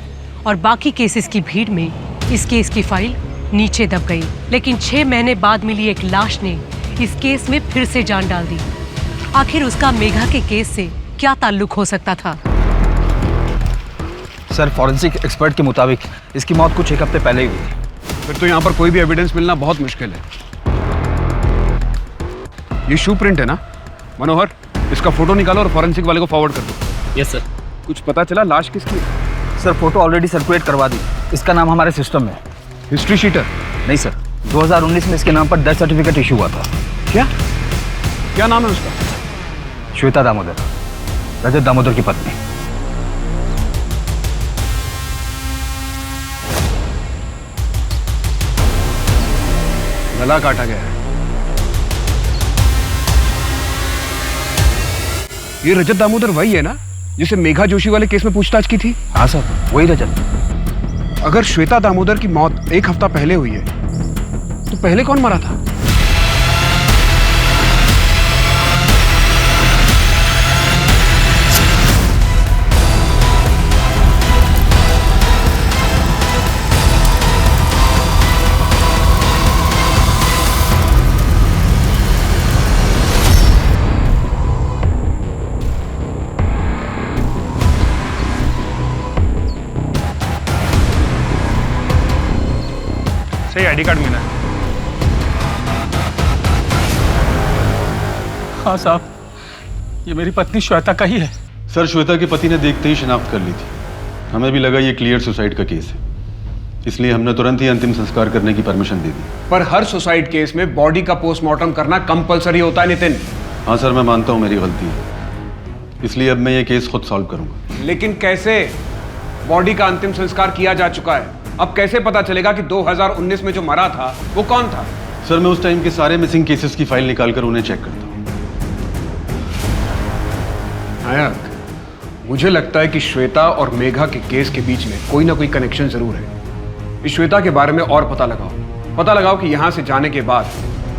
और बाकी केसेस की भीड़ में इस केस की फाइल नीचे दब गई। लेकिन 6 महीने बाद मिली एक लाश ने इस केस में फिर से जान डाल दी। आखिर उसका मेघा के केस से क्या ताल्लुक हो सकता था? सर फॉरेंसिक एक्सपर्ट के मुताबिक इसकी मौत कुछ 1 हफ्ते पहले ही हुई थी। फिर तो यहाँ पर कोई भी एविडेंस मिलना बहुत मुश्किल है। ये शू प्रिंट है ना? मनोहर, इसका फोटो निकालो और फॉरेंसिक वाले को फॉरवर्ड कर दो। Yes sir. कुछ पता चला लाश किसकी है? सर फोटो ऑलरेडी सर्कुलेट करवा दी, इसका नाम हमारे सिस्टम में। History sheeter? नहीं सर, 2019 में इसके नाम पर डेथ सर्टिफिकेट इशू हुआ था। क्या नाम है उसका? श्वेता दामोदर, रजत दामोदर की पत्नी। गला काटा गया है। ये रजत दामोदर वही है ना जिसे मेघा जोशी वाले केस में पूछताछ की थी? हाँ सर, वही रजत। अगर श्वेता दामोदर की मौत 1 हफ्ता पहले हुई है तो पहले कौन मरा था? सही आईडी कार्ड मिला है। हाँ साहब, ये मेरी पत्नी श्वेता का ही है। सर श्वेता के पति ने देखते ही शिनाख्त कर ली थी। हमें भी लगा ये क्लियर सुसाइड का केस है, इसलिए हमने तुरंत ही अंतिम संस्कार करने की परमिशन दे दी। पर हर सुसाइड केस में बॉडी का पोस्टमार्टम करना कंपलसरी होता है नितिन। हाँ सर, मैं मानता हूँ मेरी गलती है, इसलिए अब मैं ये केस खुद सॉल्व करूंगा। लेकिन कैसे? बॉडी का अंतिम संस्कार किया जा चुका है, अब कैसे पता चलेगा कि 2019 में जो मरा था वो कौन था? सर मैं उस टाइम के सारे मिसिंग केसेस की फाइल निकालकर उन्हें चेक करता हूँ। नायक, मुझे लगता है कि श्वेता और मेघा के केस के बीच में कोई ना कोई कनेक्शन जरूर है। इस श्वेता के बारे में और पता लगाओ कि यहां से जाने के बाद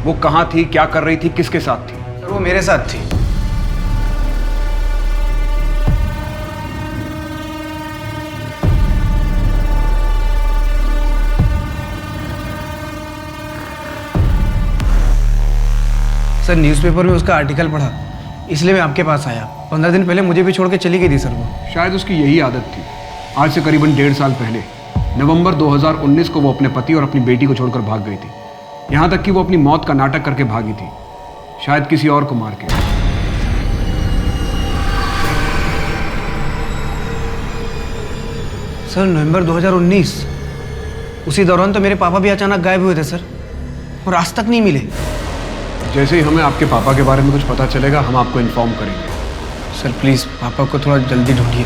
वो कहां थी, क्या कर रही थी, किसके साथ थी। सर वो मेरे साथ थी। सर न्यूज़पेपर में उसका आर्टिकल पढ़ा, इसलिए मैं आपके पास आया। 15 दिन पहले मुझे भी छोड़ के चली गई थी सर वो। शायद उसकी यही आदत थी। आज से करीबन 1.5 साल पहले नवंबर 2019 को वो अपने पति और अपनी बेटी को छोड़कर भाग गई थी। यहाँ तक कि वो अपनी मौत का नाटक करके भागी थी, शायद किसी और को मार के। सर नवंबर 2019, उसी दौरान तो मेरे पापा भी अचानक गायब हुए थे सर, और आज तक नहीं मिले। जैसे ही हमें आपके पापा के बारे में कुछ पता चलेगा हम आपको इन्फॉर्म करेंगे। सर प्लीज़ पापा को थोड़ा जल्दी ढूंढिए।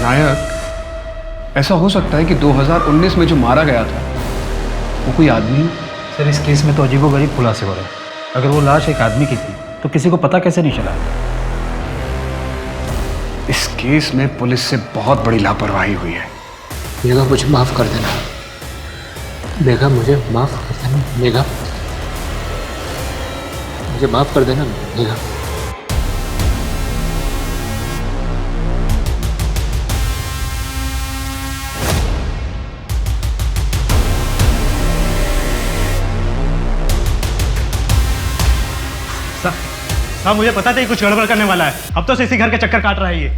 नायक, ऐसा हो सकता है कि 2019 में जो मारा गया था वो कोई आदमी? सर इस केस में तो अजीबोगरीब खुलासे हो रहे हैं। अगर वो लाश एक आदमी की थी तो किसी को पता कैसे नहीं चला? इस केस में पुलिस से बहुत बड़ी लापरवाही हुई है। मेघा मुझे माफ कर देना, मेघा मुझे माफ कर देना, मेघा मुझे माफ कर देना मेघा। हाँ, मुझे पता था ये कुछ गड़बड़ करने वाला है। अब तो इसी घर के चक्कर काट रहा है ये।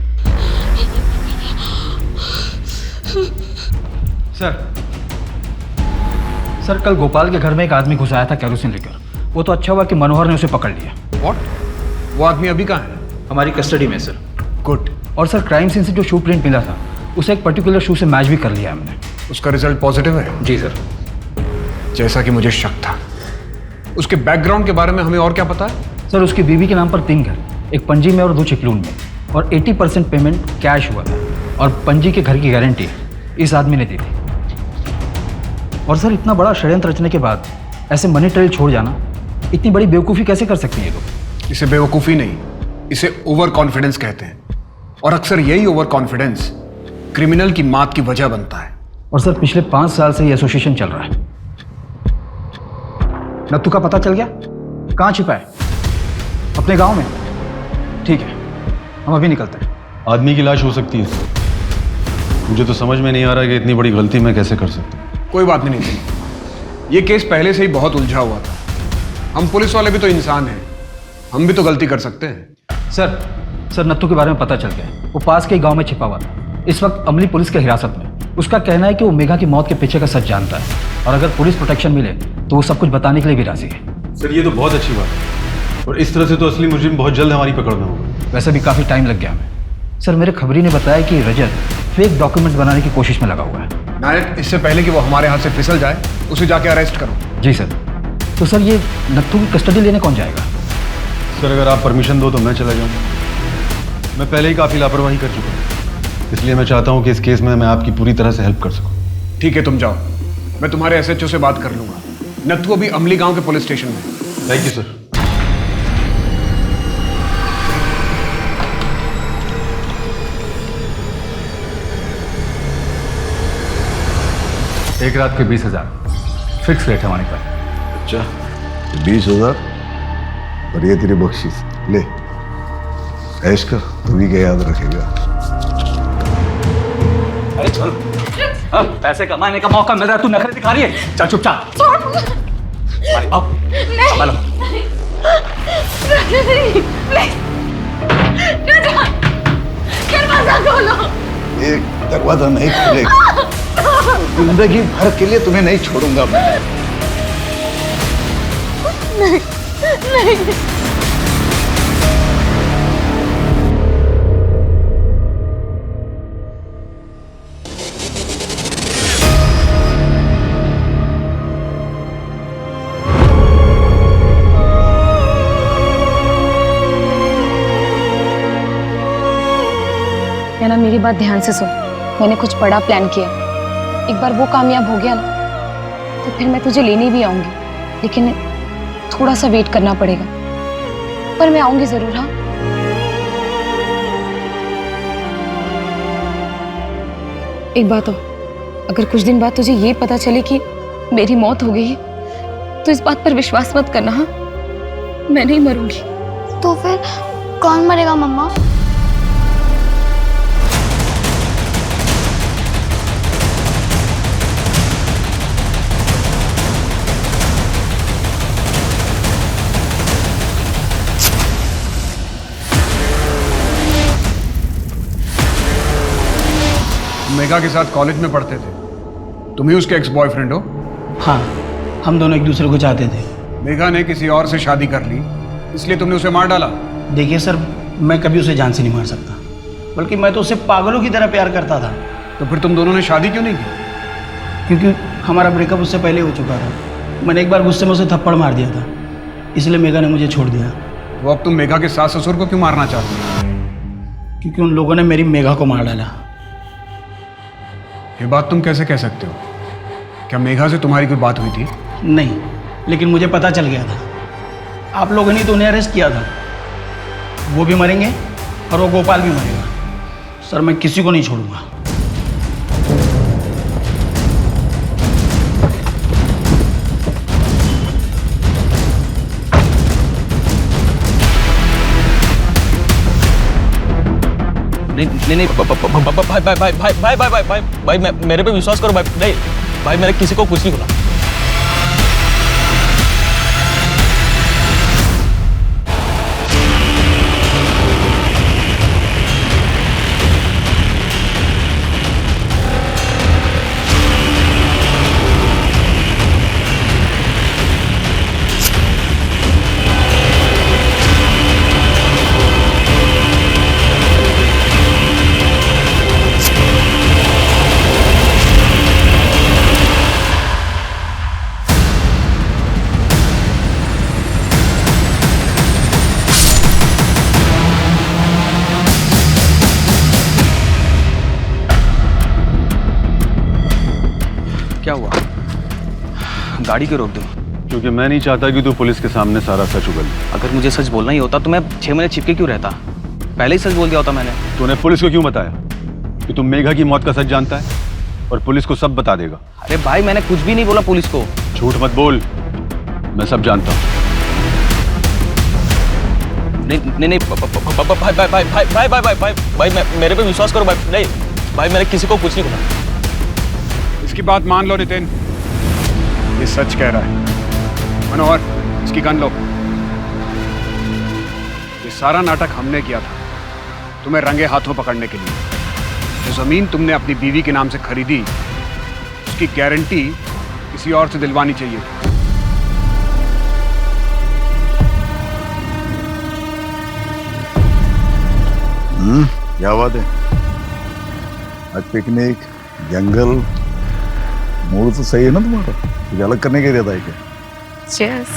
सर कल गोपाल के घर में एक आदमी घुस आया था केरोसिन लेकर। वो तो अच्छा हुआ कि मनोहर ने उसे पकड़ लिया। व्हाट? वो आदमी अभी कहाँ है? हमारी कस्टडी में सर। गुड। और सर क्राइम सीन से जो शू प्रिंट मिला था उसे एक पर्टिकुलर शू से मैच भी कर लिया हमने। उसका रिजल्ट पॉजिटिव है? जी सर। जैसा कि मुझे शक था। उसके बैकग्राउंड के बारे में हमें और क्या पता है? सर उसकी बीवी के नाम पर 3 घर, एक पंजी में और 2 चिपलून में, और 80% पेमेंट कैश हुआ था और पंजी के घर की गारंटी इस आदमी ने दी थी। और सर इतना बड़ा षड्यंत्र रचने के बाद ऐसे मनी ट्रेल छोड़ जाना, इतनी बड़ी बेवकूफ़ी कैसे कर सकती है लोग? इसे बेवकूफ़ी नहीं, इसे ओवर कॉन्फिडेंस कहते हैं। और अक्सर यही ओवर कॉन्फिडेंस क्रिमिनल की मात की वजह बनता है। और सर पिछले 5 साल से ये एसोसिएशन चल रहा है। नत्थू का पता चल गया? कहाँ छिपा है? अपने गांव में? ठीक है, हम अभी निकलते हैं। आदमी की लाश हो सकती है। मुझे तो समझ में नहीं आ रहा कि इतनी बड़ी गलती मैं कैसे कर सकता हूँ। कोई बात नहीं थी। ये केस पहले से ही बहुत उलझा हुआ था। हम पुलिस वाले भी तो इंसान हैं, हम भी तो गलती कर सकते हैं। सर नत्थू के बारे में पता चल गया। वो पास के ही गांव में छिपा हुआ था। इस वक्त अमली पुलिस के हिरासत में। उसका कहना है कि वो मेघा की मौत के पीछे का सच जानता है, और अगर पुलिस प्रोटेक्शन मिले तो वो सब कुछ बताने के लिए भी राजी है। सर ये तो बहुत अच्छी बात है, और इस तरह से तो असली मुजरिम बहुत जल्द हमारी पकड़ में होगा। वैसे भी काफ़ी टाइम लग गया हमें। सर मेरे खबरी ने बताया कि रजत फेक डॉक्यूमेंट्स बनाने की कोशिश में लगा हुआ है। नायक, इससे पहले कि वो हमारे हाथ से फिसल जाए उसे जाके अरेस्ट करो। जी सर। तो सर ये नत्थू की कस्टडी लेने कौन जाएगा? सर अगर आप परमिशन दो तो मैं चला जाऊँ। मैं पहले ही काफ़ी लापरवाही कर चुका हूँ, इसलिए मैं चाहता हूँ कि इस केस में मैं आपकी पूरी तरह से हेल्प कर सकूँ। ठीक है, तुम जाओ। मैं तुम्हारे SHO से बात कर लूंगा। नत्थू अभी अमली गांव के पुलिस स्टेशन में। Thank you sir. एक रात के 20,000 फिक्स रेट है हमारे पास। अच्छा 20,000 और ये तेरी बख्शीश ले, ऐश कर, तू भी क्या याद रखेगा। अरे चल, अब पैसे कमाने का मौका मिल रहा है, तू नखरे दिखा रही है। चल चुपचाप। दरवाजा खोलो। एक दरवाजा नहीं खुलेगा, जिंदगी भर के लिए तुम्हें नहीं छोड़ूंगा मैं। नहीं, नहीं। ना मेरी बात ध्यान से सुन। मैंने कुछ बड़ा प्लान किया। एक बार वो कामयाब हो गया ना तो फिर मैं तुझे लेने भी आऊंगी, लेकिन थोड़ा सा वेट करना पड़ेगा, पर मैं आऊंगी जरूर। हाँ, एक बात और, अगर कुछ दिन बाद तुझे ये पता चले कि मेरी मौत हो गई है तो इस बात पर विश्वास मत करना। हाँ, मैं नहीं मरूंगी। तो फिर कौन मरेगा मम्मा? मेघा के साथ कॉलेज में पढ़ते थे, तुम ही उसके एक्स बॉयफ्रेंड हो? हाँ, हम दोनों एक दूसरे को चाहते थे। मेघा ने किसी और से शादी कर ली, इसलिए तुमने उसे मार डाला? देखिए सर, मैं कभी उसे जान से नहीं मार सकता, बल्कि मैं तो उससे पागलों की तरह प्यार करता था। तो फिर तुम दोनों ने शादी क्यों नहीं की? क्योंकि हमारा ब्रेकअप उससे पहले हो चुका था। मैंने एक बार गुस्से में उसे थप्पड़ मार दिया था, इसलिए मेघा ने मुझे छोड़ दिया। तो अब तुम मेघा के सास ससुर को क्यों मारना चाहते हो? क्योंकि उन लोगों ने मेरी मेघा को मार डाला। ये बात तुम कैसे कह सकते हो? क्या मेघा से तुम्हारी कोई बात हुई थी? नहीं, लेकिन मुझे पता चल गया था। आप लोगों ने तो उन्हें अरेस्ट किया था। वो भी मरेंगे और वो गोपाल भी मरेगा। सर, मैं किसी को नहीं छोड़ूंगा। नहीं भाई मेरे पे विश्वास करो भाई। नहीं भाई, मैंने किसी को कुछ नहीं बोला। क्या हुआ? गाड़ी क्यों रोक दी? क्योंकि मैं नहीं चाहता कि तू पुलिस के सामने सारा सच उगल। अगर मुझे सच बोलना ही होता तो मैं 6 महीने छिपके क्यों रहता? पहले ही सच बोल दिया होता मैंने। तूने पुलिस को क्यों बताया कि तुम मेघा की मौत का सच जानता है और पुलिस को सब बता देगा? अरे भाई, मैंने कुछ भी नहीं बोला पुलिस को। झूठ मत बोल, मैं सब जानता हूँ। नहीं भाई, मेरे पे विश्वास करो भाई। नहीं भाई, मैंने किसी को कुछ नहीं बोला। इसकी बात मान लो नितिन, ये सच कह रहा है। मनोहर, इसकी गन लो। ये सारा नाटक हमने किया था तुम्हें रंगे हाथों पकड़ने के लिए। जो जमीन तुमने अपनी बीवी के नाम से खरीदी, उसकी गारंटी किसी और से दिलवानी चाहिए। क्या बात है? आज पिकनिक, जंगल, मूड तो सही है ना तुम्हारा? कुछ अलग करने का इरादा है क्या? Cheers.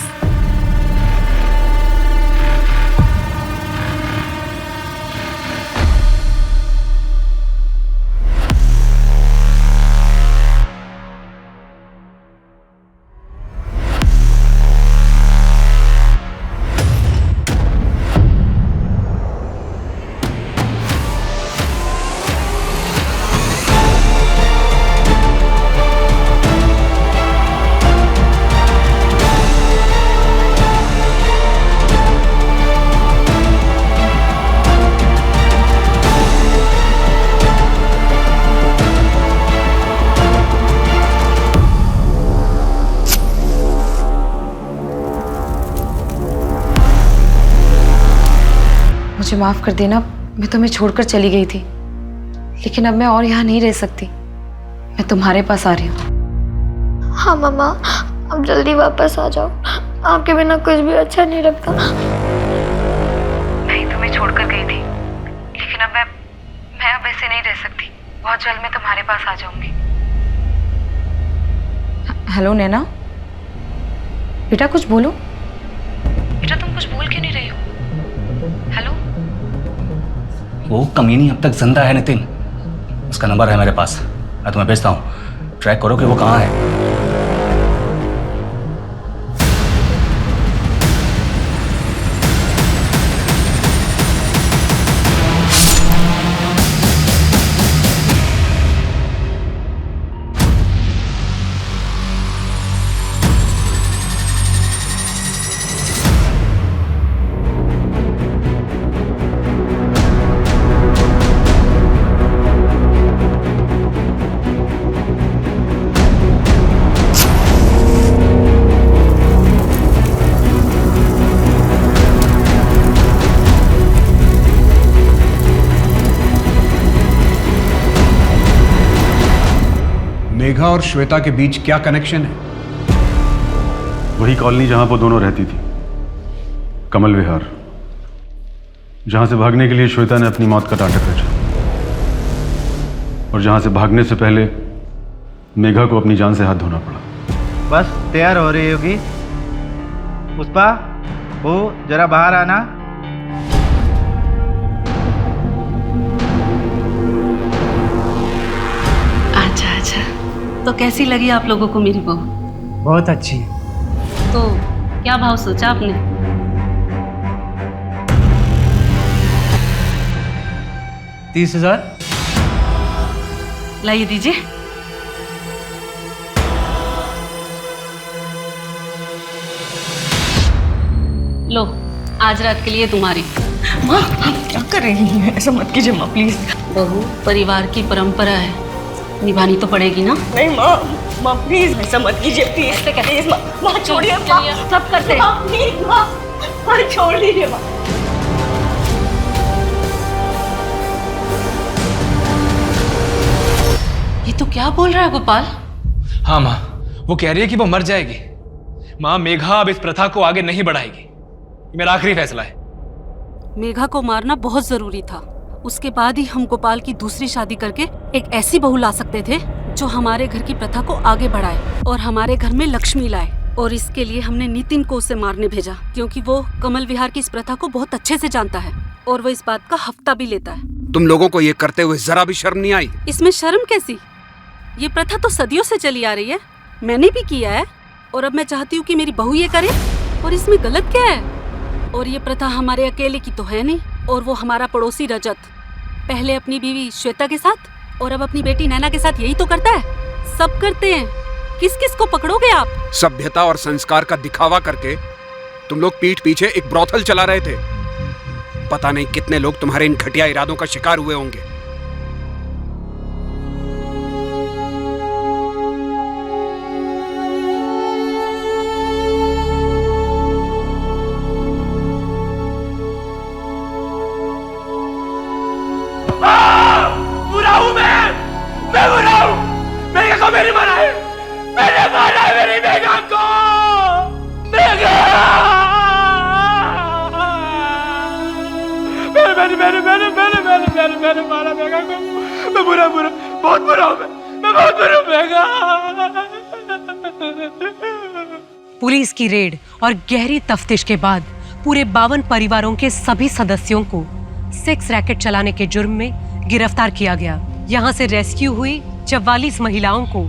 मुझे माफ कर देना, मैं तुम्हें छोड़कर चली गई थी, लेकिन अब मैं और यहाँ नहीं रह सकती। मैं तुम्हारे पास आ रही हूँ। हाँ मम्मा, अब जल्दी वापस आ जाओ। आपके बिना कुछ भी अच्छा नहीं लगता। मैं तुम्हें छोड़कर गई थी, लेकिन अब मैं अब ऐसे नहीं रह सकती। बहुत जल्द मैं तुम्हारे पास आ जाऊंगी। हेलो नैना, बेटा कुछ बोलो। बेटा तुम कुछ बोल क्यों नहीं रही हो? हेलो। वो कमीनी अब तक जिंदा है नितिन। उसका नंबर है मेरे पास, मैं तुम्हें भेजता हूँ। ट्रैक करो कि वो कहाँ है। मेघा और श्वेता के बीच क्या कनेक्शन है? वही कॉलोनी जहां वो दोनों रहती थी, कमल विहार, जहां से भागने के लिए श्वेता ने अपनी मौत का नाटक रचा और जहां से भागने से पहले मेघा को अपनी जान से हाथ धोना पड़ा। बस तैयार हो रही होगी। पुष्पा, वो जरा बाहर आना। आजा तो कैसी लगी आप लोगों को मेरी बहू? बहुत अच्छी। तो क्या भाव सोचा आपने? 30,000। लाइए दीजिए। लो, आज रात के लिए तुम्हारी। माँ आप क्या कर रही हैं? ऐसा मत कीजिए माँ प्लीज। बहू, परिवार की परंपरा है, निभानी तो पड़ेगी ना। नहीं माँ प्लीज ऐसा मत कीजिए प्लीज। प्लीज माँ छोड़िए। सब करते हैं। माँ प्लीज माँ छोड़ दीजिए माँ। ये तो क्या बोल रहा है गोपाल? हाँ माँ, वो कह रही है कि वो मर जाएगी। माँ, मेघा अब इस प्रथा को आगे नहीं बढ़ाएगी। मेरा आखिरी फैसला है। मेघा को मारना बहुत जरूरी था। उसके बाद ही हम गोपाल की दूसरी शादी करके एक ऐसी बहू ला सकते थे जो हमारे घर की प्रथा को आगे बढ़ाए और हमारे घर में लक्ष्मी लाए। और इसके लिए हमने नितिन को उसे मारने भेजा, क्योंकि वो कमल विहार की इस प्रथा को बहुत अच्छे से जानता है और वो इस बात का हफ्ता भी लेता है। तुम लोगों को ये करते हुए जरा भी शर्म नहीं आई? इसमें शर्म कैसी? ये प्रथा तो सदियों से चली आ रही है, मैंने भी किया है और अब मैं चाहती हूँ कि मेरी बहू ये करे, और इसमें गलत क्या है? और ये प्रथा हमारे अकेले की तो है नहीं। और वो हमारा पड़ोसी रजत पहले अपनी बीवी श्वेता के साथ और अब अपनी बेटी नैना के साथ यही तो करता है। सब करते हैं, किस किस को पकड़ोगे आप? सभ्यता और संस्कार का दिखावा करके तुम लोग पीठ पीछे एक ब्रोथल चला रहे थे। पता नहीं कितने लोग तुम्हारे इन घटिया इरादों का शिकार हुए होंगे। बुरा हूं मैं बुरा हूं। मेघा को मेरी मारा है, मैंने मारा है मेरी मेघा को। मेघा मैंने मारा मेघा को। मैं बुरा बहुत बुरा हूं। मैं बहुत बुरा हूं मेघा। पुलिस की रेड और गहरी तफ्तीश के बाद पूरे 52 परिवारों के सभी सदस्यों को सेक्स रैकेट चलाने के जुर्म में गिरफ्तार किया गया। यहाँ से रेस्क्यू हुई 44 महिलाओं को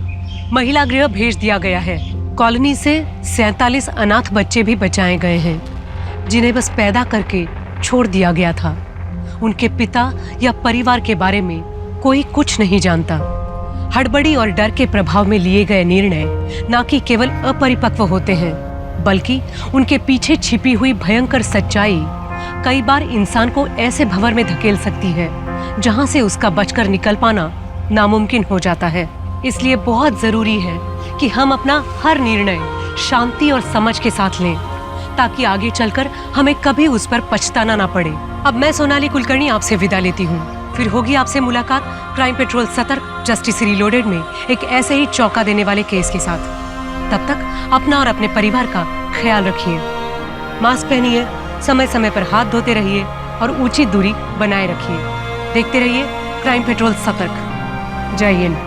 महिला गृह भेज दिया गया है। कॉलोनी से 47 अनाथ बच्चे भी बचाए गए हैं, जिन्हें बस पैदा करके छोड़ दिया गया था। उनके पिता या परिवार के बारे में कोई कुछ नहीं जानता। हड़बड़ी और डर के प्रभाव में लिए गए निर्णय न कि केवल अपरिपक्व होते हैं, बल्कि उनके पीछे छिपी हुई भयंकर सच्चाई कई बार इंसान को ऐसे भंवर में धकेल सकती है जहां से उसका बचकर निकल पाना नामुमकिन हो जाता है। इसलिए बहुत जरूरी है कि हम अपना हर निर्णय शांति और समझ के साथ लें, ताकि आगे चलकर हमें कभी उस पर पछताना ना पड़े। अब मैं सोनाली कुलकर्णी आपसे विदा लेती हूँ। फिर होगी आपसे मुलाकात क्राइम पेट्रोल सतर्क जस्टिस रीलोडेड में एक ऐसे ही चौंका देने वाले केस के साथ। तब तक अपना और अपने परिवार का ख्याल रखिए, मास्क पहनिए, समय समय पर हाथ धोते रहिए और उचित दूरी बनाए रखिए। देखते रहिए क्राइम पेट्रोल सतर्क। जय हिंद।